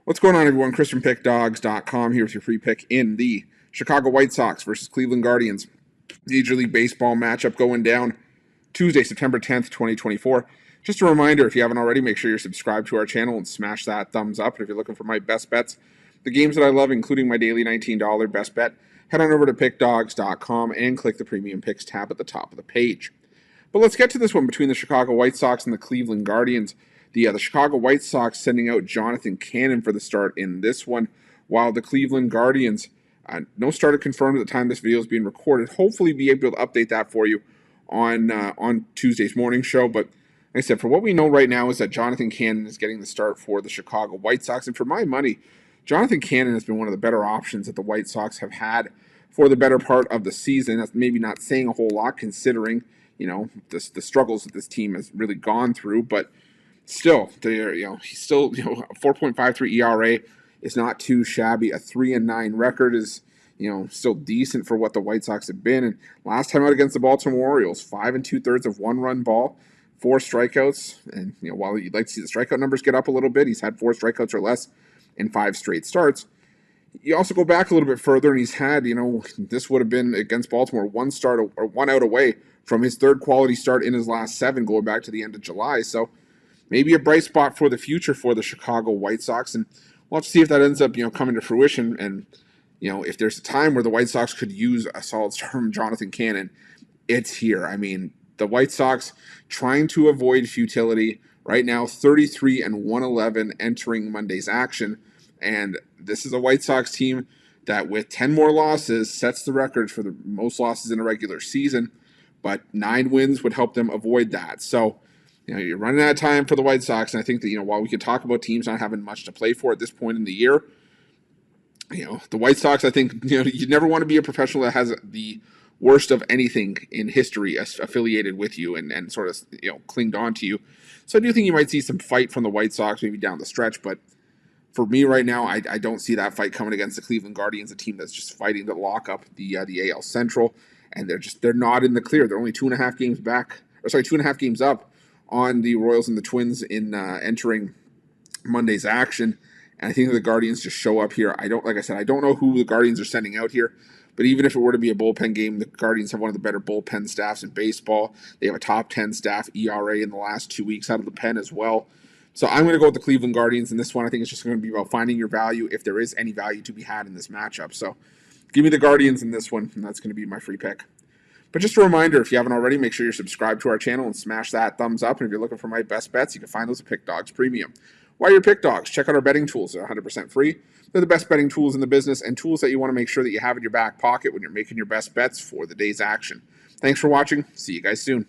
What's going on, everyone? Chris from Pickdawgz.com here with your free pick in the Chicago White Sox versus Cleveland Guardians Major League Baseball matchup going down Tuesday, September 10th, 2024. Just a reminder, if you haven't already, make sure you're subscribed to our channel and smash that thumbs up. And if you're looking for my best bets, the games that I love, including my daily $19 best bet, head on over to Pickdawgz.com and click the Premium Picks tab at the top of the page. But let's get to this one between the Chicago White Sox and the Cleveland Guardians. The Chicago White Sox sending out Jonathan Cannon for the start in this one, while the Cleveland Guardians, no starter confirmed at the time this video is being recorded. Hopefully be able to update that for you on Tuesday's morning show. But like I said, for what we know right now is that Jonathan Cannon is getting the start for the Chicago White Sox. And for my money, Jonathan Cannon has been one of the better options that the White Sox have had for the better part of the season. That's maybe not saying a whole lot considering, the struggles that this team has really gone through, but still, he's still, a 4.53 ERA is not too shabby. A 3-9 record is, still decent for what the White Sox have been. And last time out against the Baltimore Orioles, 5 2/3 of one-run ball, 4 strikeouts. And while you'd like to see the strikeout numbers get up a little bit, he's had 4 strikeouts or less in 5 straight starts. You also go back a little bit further, and he's had, this would have been against Baltimore, 1 start or 1 out away from his third quality start in his last 7, going back to the end of July. So maybe a bright spot for the future for the Chicago White Sox, and we'll have to see if that ends up, coming to fruition. And if there's a time where the White Sox could use a solid start from Jonathan Cannon, it's here. I mean, the White Sox trying to avoid futility right now, 33-111 entering Monday's action, and this is a White Sox team that, with 10 more losses, sets the record for the most losses in a regular season. But 9 wins would help them avoid that. So, you're running out of time for the White Sox, and I think that, while we could talk about teams not having much to play for at this point in the year, the White Sox, I think, you never want to be a professional that has the worst of anything in history affiliated with you and sort of, clinged on to you. So I do think you might see some fight from the White Sox maybe down the stretch, but for me right now, I don't see that fight coming against the Cleveland Guardians, a team that's just fighting to lock up the AL Central, and they're not in the clear. They're only 2.5 games back, 2.5 games up on the Royals and the Twins in entering Monday's action. And I think the Guardians just show up here. I don't know who the Guardians are sending out here, but even if it were to be a bullpen game, the Guardians have one of the better bullpen staffs in baseball. They have a top 10 staff ERA in the last 2 weeks out of the pen as well. So I'm going to go with the Cleveland Guardians in this one. I think it's just going to be about finding your value if there is any value to be had in this matchup. So give me the Guardians in this one, and that's going to be my free pick. But just a reminder, if you haven't already, make sure you're subscribed to our channel and smash that thumbs up. And if you're looking for my best bets, you can find those at Pick Dawgz Premium. While you're Pick Dawgz, check out our betting tools. They're 100% free. They're the best betting tools in the business and tools that you want to make sure that you have in your back pocket when you're making your best bets for the day's action. Thanks for watching. See you guys soon.